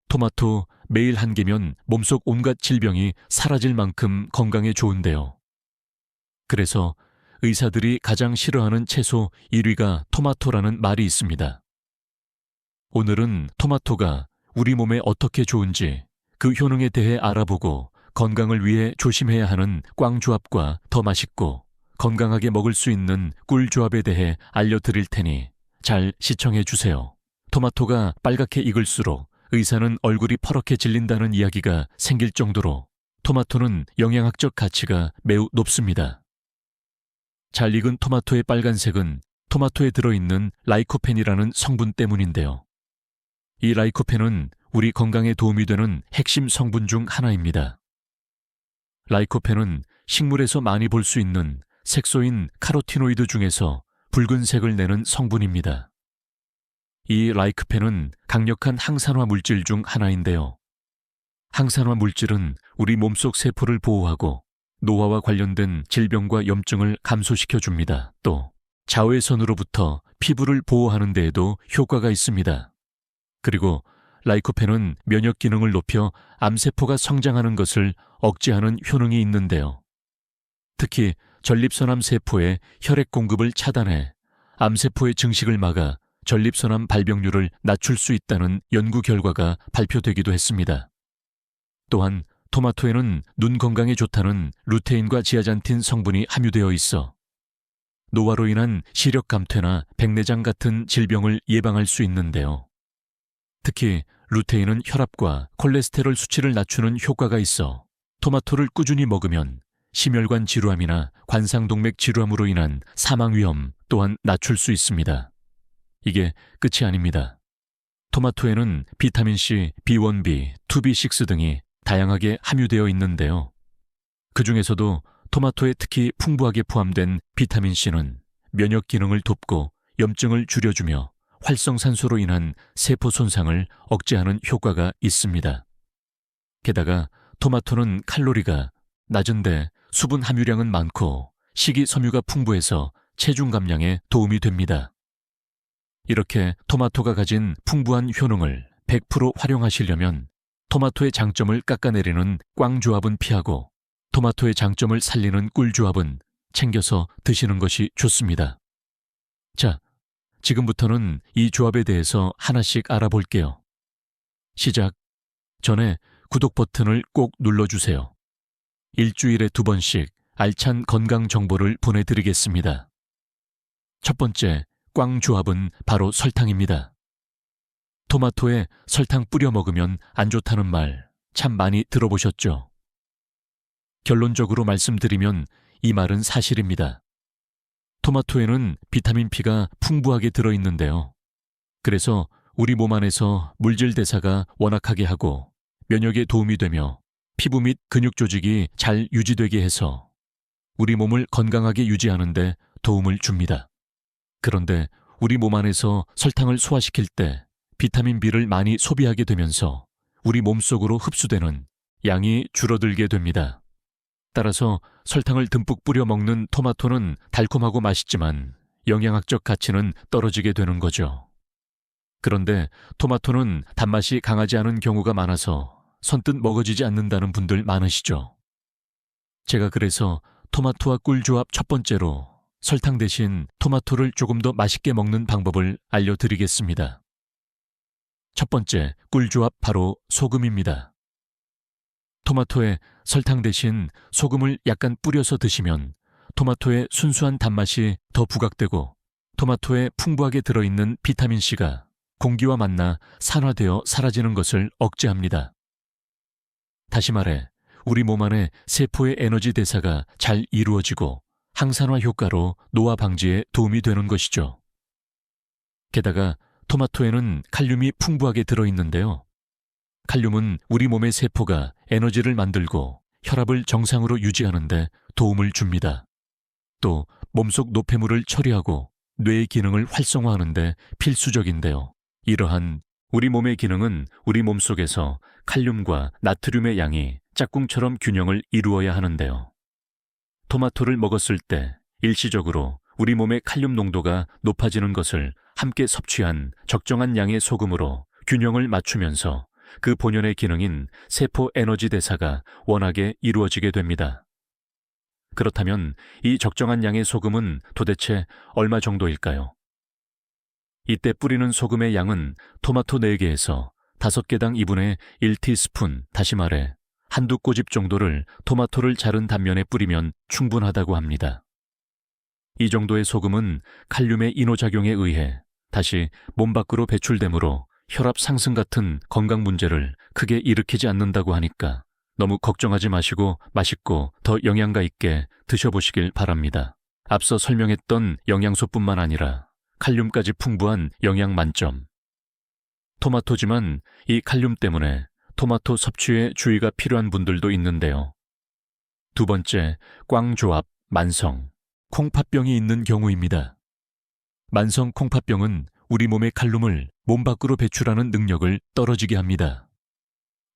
토마토 매일 한 개면 몸속 온갖 질병이 사라질 만큼 건강에 좋은데요. 그래서 의사들이 가장 싫어하는 채소 1위가 토마토라는 말이 있습니다. 오늘은 토마토가 우리 몸에 어떻게 좋은지 그 효능에 대해 알아보고 건강을 위해 조심해야 하는 꽝조합과 더 맛있고 건강하게 먹을 수 있는 꿀조합에 대해 알려드릴 테니 잘 시청해 주세요. 토마토가 빨갛게 익을수록 의사는 얼굴이 퍼렇게 질린다는 이야기가 생길 정도로 토마토는 영양학적 가치가 매우 높습니다. 잘 익은 토마토의 빨간색은 토마토에 들어있는 라이코펜이라는 성분 때문인데요. 이 라이코펜은 우리 건강에 도움이 되는 핵심 성분 중 하나입니다. 라이코펜은 식물에서 많이 볼 수 있는 색소인 카로티노이드 중에서 붉은색을 내는 성분입니다. 이 라이코펜은 강력한 항산화 물질 중 하나인데요. 항산화 물질은 우리 몸속 세포를 보호하고 노화와 관련된 질병과 염증을 감소시켜 줍니다. 또 자외선으로부터 피부를 보호하는 데에도 효과가 있습니다. 그리고 라이코펜은 면역 기능을 높여 암세포가 성장하는 것을 억제하는 효능이 있는데요. 특히 전립선암 세포의 혈액 공급을 차단해 암세포의 증식을 막아 전립선암 발병률을 낮출 수 있다는 연구 결과가 발표되기도 했습니다. 또한 토마토에는 눈 건강에 좋다는 루테인과 지아잔틴 성분이 함유되어 있어 노화로 인한 시력 감퇴나 백내장 같은 질병을 예방할 수 있는데요. 특히 루테인은 혈압과 콜레스테롤 수치를 낮추는 효과가 있어 토마토를 꾸준히 먹으면 심혈관 질환이나 관상동맥 질환으로 인한 사망 위험 또한 낮출 수 있습니다. 이게 끝이 아닙니다. 토마토에는 비타민C, B1B, 2B6 등이 다양하게 함유되어 있는데요. 그 중에서도 토마토에 특히 풍부하게 포함된 비타민C는 면역 기능을 돕고 염증을 줄여주며 활성산소로 인한 세포 손상을 억제하는 효과가 있습니다. 게다가 토마토는 칼로리가 낮은데 수분 함유량은 많고 식이섬유가 풍부해서 체중 감량에 도움이 됩니다. 이렇게 토마토가 가진 풍부한 효능을 100% 활용하시려면 토마토의 장점을 깎아내리는 꽝조합은 피하고 토마토의 장점을 살리는 꿀조합은 챙겨서 드시는 것이 좋습니다. 자, 지금부터는 이 조합에 대해서 하나씩 알아볼게요. 시작 전에 구독 버튼을 꼭 눌러주세요. 일주일에 2번씩 알찬 건강 정보를 보내드리겠습니다. 첫 번째 꽝조합은 바로 설탕입니다. 토마토에 설탕 뿌려 먹으면 안 좋다는 말 참 많이 들어보셨죠? 결론적으로 말씀드리면 이 말은 사실입니다. 토마토에는 비타민 P가 풍부하게 들어있는데요. 그래서 우리 몸 안에서 물질 대사가 원활하게 하고 면역에 도움이 되며 피부 및 근육 조직이 잘 유지되게 해서 우리 몸을 건강하게 유지하는 데 도움을 줍니다. 그런데 우리 몸 안에서 설탕을 소화시킬 때 비타민 B를 많이 소비하게 되면서 우리 몸속으로 흡수되는 양이 줄어들게 됩니다. 따라서 설탕을 듬뿍 뿌려 먹는 토마토는 달콤하고 맛있지만 영양학적 가치는 떨어지게 되는 거죠. 그런데 토마토는 단맛이 강하지 않은 경우가 많아서 선뜻 먹어지지 않는다는 분들 많으시죠. 제가 그래서 토마토와 꿀조합 첫 번째로 설탕 대신 토마토를 조금 더 맛있게 먹는 방법을 알려드리겠습니다. 첫 번째 꿀조합 바로 소금입니다. 토마토에 설탕 대신 소금을 약간 뿌려서 드시면 토마토의 순수한 단맛이 더 부각되고 토마토에 풍부하게 들어있는 비타민C가 공기와 만나 산화되어 사라지는 것을 억제합니다. 다시 말해 우리 몸 안에 세포의 에너지 대사가 잘 이루어지고 항산화 효과로 노화 방지에 도움이 되는 것이죠. 게다가 토마토에는 칼륨이 풍부하게 들어있는데요. 칼륨은 우리 몸의 세포가 에너지를 만들고 혈압을 정상으로 유지하는 데 도움을 줍니다. 또 몸속 노폐물을 처리하고 뇌의 기능을 활성화하는 데 필수적인데요. 이러한 우리 몸의 기능은 우리 몸속에서 칼륨과 나트륨의 양이 짝꿍처럼 균형을 이루어야 하는데요. 토마토를 먹었을 때 일시적으로 우리 몸의 칼륨 농도가 높아지는 것을 함께 섭취한 적정한 양의 소금으로 균형을 맞추면서 그 본연의 기능인 세포 에너지 대사가 원활하게 이루어지게 됩니다. 그렇다면 이 적정한 양의 소금은 도대체 얼마 정도일까요? 이때 뿌리는 소금의 양은 토마토 4개에서 5개당 2분의 1티스푼, 다시 말해 한두 꼬집 정도를 토마토를 자른 단면에 뿌리면 충분하다고 합니다. 이 정도의 소금은 칼륨의 이노작용에 의해 다시 몸 밖으로 배출되므로 혈압 상승 같은 건강 문제를 크게 일으키지 않는다고 하니까 너무 걱정하지 마시고 맛있고 더 영양가 있게 드셔보시길 바랍니다. 앞서 설명했던 영양소뿐만 아니라 칼륨까지 풍부한 영양 만점. 토마토지만 이 칼륨 때문에 토마토 섭취에 주의가 필요한 분들도 있는데요. 두 번째, 꽝조합, 만성, 콩팥병이 있는 경우입니다. 만성 콩팥병은 우리 몸의 칼륨을 몸 밖으로 배출하는 능력을 떨어지게 합니다.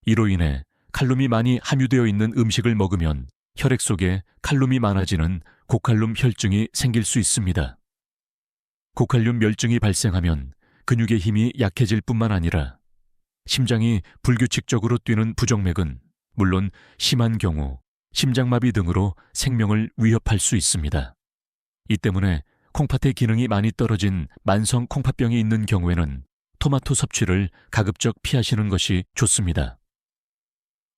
이로 인해 칼륨이 많이 함유되어 있는 음식을 먹으면 혈액 속에 칼륨이 많아지는 고칼륨 혈증이 생길 수 있습니다. 고칼륨 멸증이 발생하면 근육의 힘이 약해질 뿐만 아니라 심장이 불규칙적으로 뛰는 부정맥은 물론 심한 경우 심장마비 등으로 생명을 위협할 수 있습니다. 이 때문에 콩팥의 기능이 많이 떨어진 만성 콩팥병이 있는 경우에는 토마토 섭취를 가급적 피하시는 것이 좋습니다.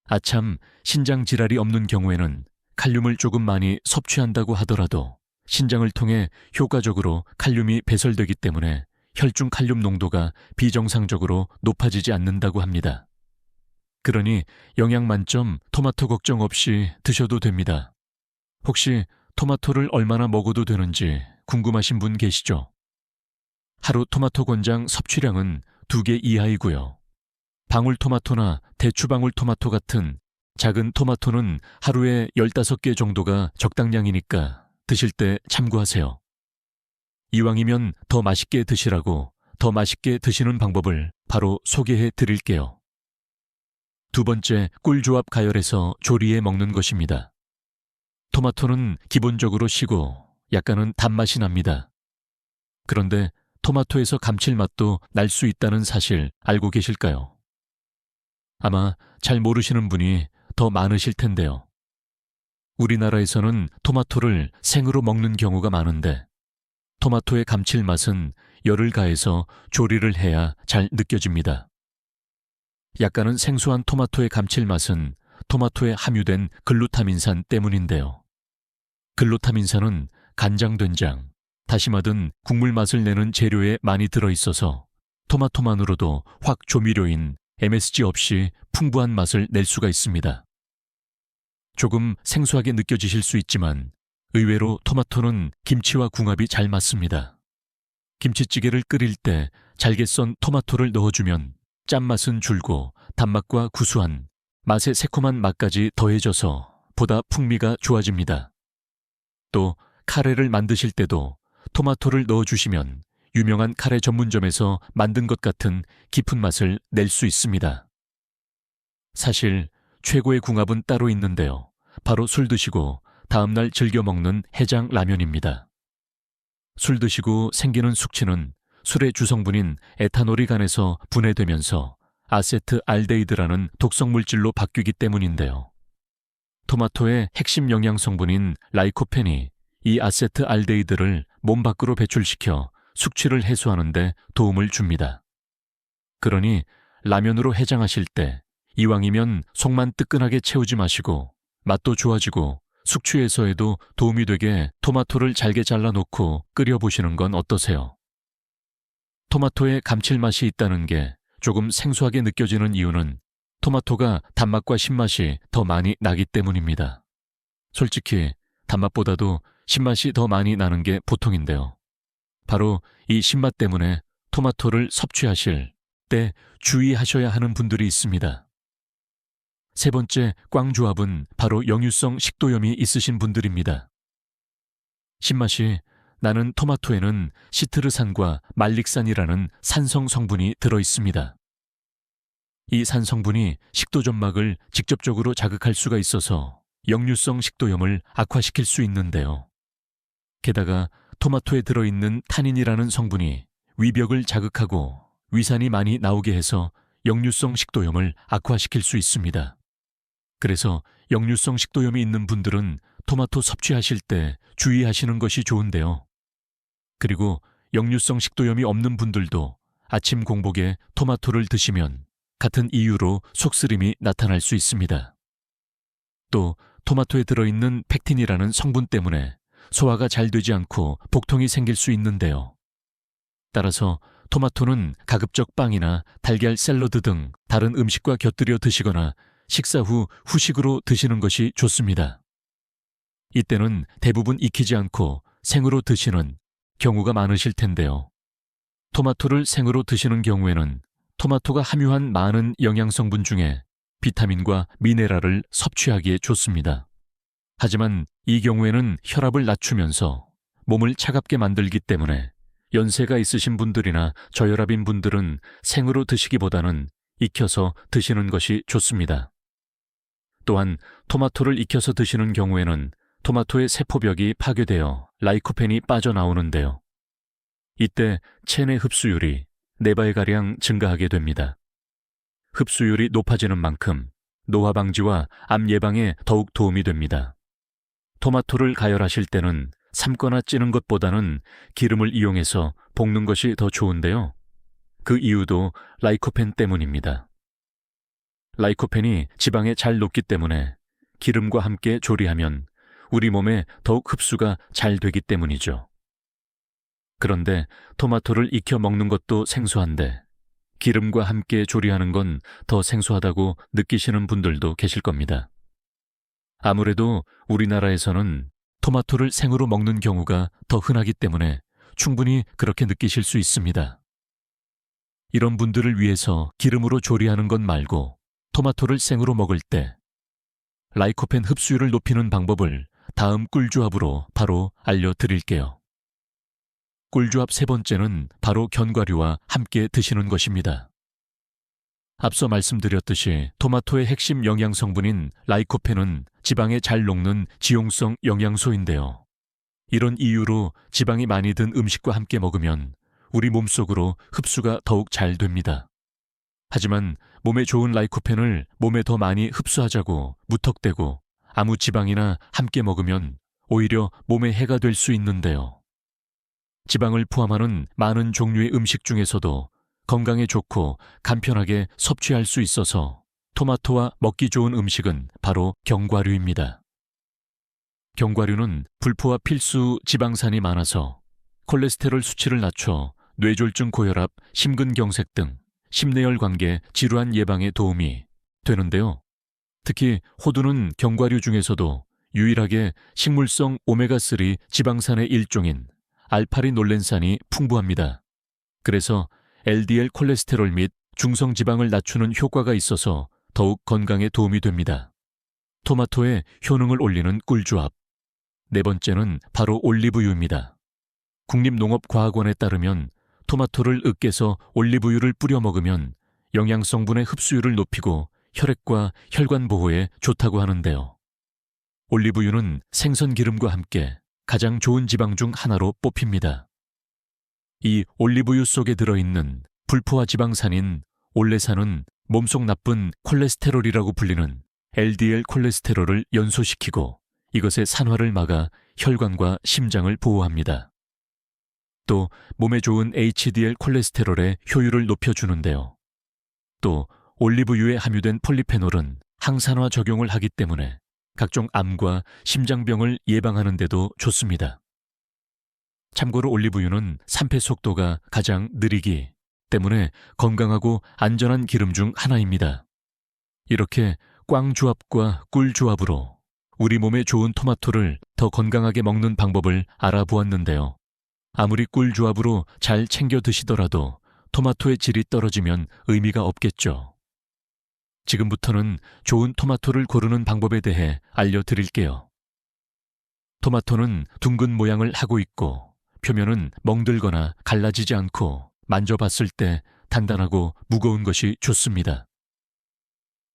아참, 신장 질환이 없는 경우에는 칼륨을 조금 많이 섭취한다고 하더라도 신장을 통해 효과적으로 칼륨이 배설되기 때문에 혈중 칼륨 농도가 비정상적으로 높아지지 않는다고 합니다. 그러니 영양 만점 토마토 걱정 없이 드셔도 됩니다. 혹시 토마토를 얼마나 먹어도 되는지 궁금하신 분 계시죠? 하루 토마토 권장 섭취량은 2개 이하이고요. 방울토마토나 대추방울토마토 같은 작은 토마토는 하루에 15개 정도가 적당량이니까 드실 때 참고하세요. 이왕이면 더 맛있게 드시라고 더 맛있게 드시는 방법을 바로 소개해 드릴게요. 두 번째, 꿀조합 가열해서 조리해 먹는 것입니다. 토마토는 기본적으로 시고 약간은 단맛이 납니다. 그런데 토마토에서 감칠맛도 날 수 있다는 사실 알고 계실까요? 아마 잘 모르시는 분이 더 많으실 텐데요. 우리나라에서는 토마토를 생으로 먹는 경우가 많은데 토마토의 감칠맛은 열을 가해서 조리를 해야 잘 느껴집니다. 약간은 생소한 토마토의 감칠맛은 토마토에 함유된 글루타민산 때문인데요. 글루타민산은 간장, 된장, 다시마 등 국물 맛을 내는 재료에 많이 들어있어서 토마토만으로도 확 조미료인 MSG 없이 풍부한 맛을 낼 수가 있습니다. 조금 생소하게 느껴지실 수 있지만 의외로 토마토는 김치와 궁합이 잘 맞습니다. 김치찌개를 끓일 때 잘게 썬 토마토를 넣어주면 짠맛은 줄고 단맛과 구수한 맛의 새콤한 맛까지 더해져서 보다 풍미가 좋아집니다. 또 카레를 만드실 때도 토마토를 넣어주시면 유명한 카레 전문점에서 만든 것 같은 깊은 맛을 낼 수 있습니다. 사실 최고의 궁합은 따로 있는데요. 바로 술 드시고 다음날 즐겨 먹는 해장 라면입니다. 술 드시고 생기는 숙취는 술의 주성분인 에탄올이 간에서 분해되면서 아세트알데히드라는 독성 물질로 바뀌기 때문인데요. 토마토의 핵심 영양 성분인 라이코펜이 이 아세트알데히드를 몸 밖으로 배출시켜 숙취를 해소하는 데 도움을 줍니다. 그러니 라면으로 해장하실 때 이왕이면 속만 뜨끈하게 채우지 마시고 맛도 좋아지고 숙취 해소에도 도움이 되게 토마토를 잘게 잘라놓고 끓여보시는 건 어떠세요? 토마토에 감칠맛이 있다는 게 조금 생소하게 느껴지는 이유는 토마토가 단맛과 신맛이 더 많이 나기 때문입니다. 솔직히 단맛보다도 신맛이 더 많이 나는 게 보통인데요. 바로 이 신맛 때문에 토마토를 섭취하실 때 주의하셔야 하는 분들이 있습니다. 세 번째 꽝조합은 바로 역류성 식도염이 있으신 분들입니다. 신맛이 나는 토마토에는 시트르산과 말릭산이라는 산성 성분이 들어있습니다. 이 산성분이 식도점막을 직접적으로 자극할 수가 있어서 역류성 식도염을 악화시킬 수 있는데요. 게다가 토마토에 들어있는 타닌이라는 성분이 위벽을 자극하고 위산이 많이 나오게 해서 역류성 식도염을 악화시킬 수 있습니다. 그래서 역류성 식도염이 있는 분들은 토마토 섭취하실 때 주의하시는 것이 좋은데요. 그리고 역류성 식도염이 없는 분들도 아침 공복에 토마토를 드시면 같은 이유로 속쓰림이 나타날 수 있습니다. 또 토마토에 들어있는 펙틴이라는 성분 때문에 소화가 잘 되지 않고 복통이 생길 수 있는데요. 따라서 토마토는 가급적 빵이나 달걀 샐러드 등 다른 음식과 곁들여 드시거나 식사 후 후식으로 드시는 것이 좋습니다. 이때는 대부분 익히지 않고 생으로 드시는 경우가 많으실 텐데요. 토마토를 생으로 드시는 경우에는 토마토가 함유한 많은 영양성분 중에 비타민과 미네랄을 섭취하기에 좋습니다. 하지만 이 경우에는 혈압을 낮추면서 몸을 차갑게 만들기 때문에 연세가 있으신 분들이나 저혈압인 분들은 생으로 드시기보다는 익혀서 드시는 것이 좋습니다. 또한 토마토를 익혀서 드시는 경우에는 토마토의 세포벽이 파괴되어 라이코펜이 빠져나오는데요. 이때 체내 흡수율이 4배가량 증가하게 됩니다. 흡수율이 높아지는 만큼 노화 방지와 암 예방에 더욱 도움이 됩니다. 토마토를 가열하실 때는 삶거나 찌는 것보다는 기름을 이용해서 볶는 것이 더 좋은데요. 그 이유도 라이코펜 때문입니다. 라이코펜이 지방에 잘 녹기 때문에 기름과 함께 조리하면 우리 몸에 더욱 흡수가 잘 되기 때문이죠. 그런데 토마토를 익혀 먹는 것도 생소한데 기름과 함께 조리하는 건 더 생소하다고 느끼시는 분들도 계실 겁니다. 아무래도 우리나라에서는 토마토를 생으로 먹는 경우가 더 흔하기 때문에 충분히 그렇게 느끼실 수 있습니다. 이런 분들을 위해서 기름으로 조리하는 것 말고 토마토를 생으로 먹을 때 라이코펜 흡수율을 높이는 방법을 다음 꿀조합으로 바로 알려드릴게요. 꿀조합 3번째는 바로 견과류와 함께 드시는 것입니다. 앞서 말씀드렸듯이 토마토의 핵심 영양성분인 라이코펜은 지방에 잘 녹는 지용성 영양소인데요. 이런 이유로 지방이 많이 든 음식과 함께 먹으면 우리 몸속으로 흡수가 더욱 잘 됩니다. 하지만 몸에 좋은 라이코펜을 몸에 더 많이 흡수하자고 무턱대고 아무 지방이나 함께 먹으면 오히려 몸에 해가 될 수 있는데요. 지방을 포함하는 많은 종류의 음식 중에서도 건강에 좋고 간편하게 섭취할 수 있어서 토마토와 먹기 좋은 음식은 바로 견과류입니다. 견과류는 불포화 필수 지방산이 많아서 콜레스테롤 수치를 낮춰 뇌졸중 고혈압, 심근경색 등 심내열 관계 질환 예방에 도움이 되는데요. 특히 호두는 견과류 중에서도 유일하게 식물성 오메가3 지방산의 일종인 알파리놀렌산이 풍부합니다. 그래서 LDL 콜레스테롤 및 중성지방을 낮추는 효과가 있어서 더욱 건강에 도움이 됩니다. 토마토의 효능을 올리는 꿀조합. 4번째는 바로 올리브유입니다. 국립농업과학원에 따르면 토마토를 으깨서 올리브유를 뿌려 먹으면 영양성분의 흡수율을 높이고 혈액과 혈관 보호에 좋다고 하는데요. 올리브유는 생선 기름과 함께 가장 좋은 지방 중 하나로 뽑힙니다. 이 올리브유 속에 들어있는 불포화 지방산인 올레산은 몸속 나쁜 콜레스테롤이라고 불리는 LDL 콜레스테롤을 연소시키고 이것의 산화를 막아 혈관과 심장을 보호합니다. 또 몸에 좋은 HDL 콜레스테롤의 효율을 높여주는데요. 또 올리브유에 함유된 폴리페놀은 항산화 적용을 하기 때문에 각종 암과 심장병을 예방하는 데도 좋습니다. 참고로 올리브유는 산패 속도가 가장 느리기 때문에 건강하고 안전한 기름 중 하나입니다. 이렇게 꽝조합과 꿀조합으로 우리 몸에 좋은 토마토를 더 건강하게 먹는 방법을 알아보았는데요. 아무리 꿀조합으로 잘 챙겨 드시더라도 토마토의 질이 떨어지면 의미가 없겠죠. 지금부터는 좋은 토마토를 고르는 방법에 대해 알려드릴게요. 토마토는 둥근 모양을 하고 있고 표면은 멍들거나 갈라지지 않고 만져봤을 때 단단하고 무거운 것이 좋습니다.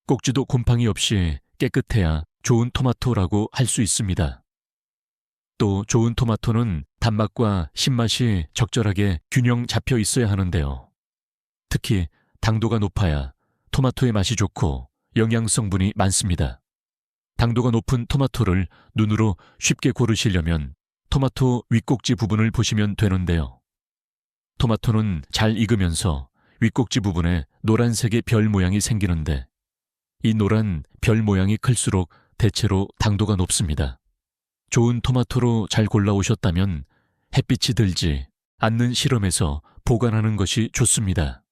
꼭지도 곰팡이 없이 깨끗해야 좋은 토마토라고 할 수 있습니다. 또 좋은 토마토는 단맛과 신맛이 적절하게 균형 잡혀 있어야 하는데요. 특히 당도가 높아야 토마토의 맛이 좋고 영양성분이 많습니다. 당도가 높은 토마토를 눈으로 쉽게 고르시려면 토마토 윗꼭지 부분을 보시면 되는데요. 토마토는 잘 익으면서 윗꼭지 부분에 노란색의 별 모양이 생기는데 이 노란 별 모양이 클수록 대체로 당도가 높습니다. 좋은 토마토로 잘 골라오셨다면 햇빛이 들지 않는 실험에서 보관하는 것이 좋습니다.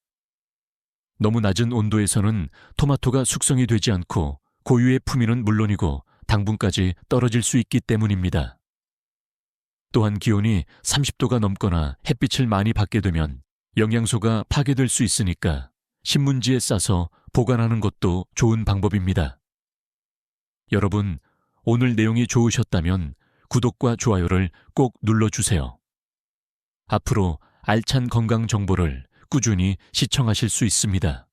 너무 낮은 온도에서는 토마토가 숙성이 되지 않고 고유의 풍미는 물론이고 당분까지 떨어질 수 있기 때문입니다. 또한 기온이 30도가 넘거나 햇빛을 많이 받게 되면 영양소가 파괴될 수 있으니까 신문지에 싸서 보관하는 것도 좋은 방법입니다. 여러분, 오늘 내용이 좋으셨다면 구독과 좋아요를 꼭 눌러주세요. 앞으로 알찬 건강 정보를 꾸준히 시청하실 수 있습니다.